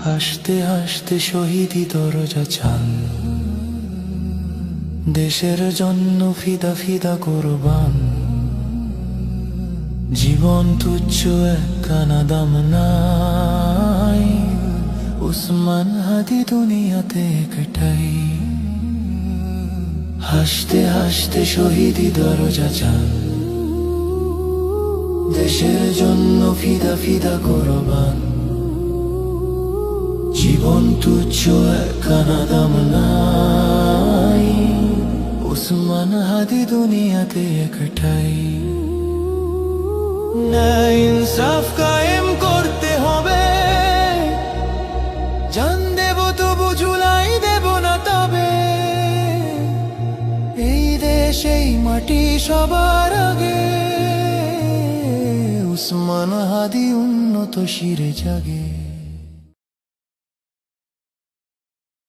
হাসতে হাসতে শহীদি দরজা চান, দেশের জন্য ফিদা ফিদা কোরবান। জীবন তুচ্ছ একখানা দাম নাই, উসমান হাদি দুনিয়াতে একটাই। হাসতে হাসতে শহীদি দরজা চান, দেশের জন্য ফিদা ফিদা কোরবান। জীবন তুচ্ছ একখানা দাম নাই, উসমান হাদি দুনিয়াতে একটাই। ন্যায় ইনসাফ কায়েম করতে হবে, জান দেব তবু ঝুলাই দেব না তবে। এই দেশ এই মাটি সবার আগে, উসমান হাদি উন্নত শিরে জাগে।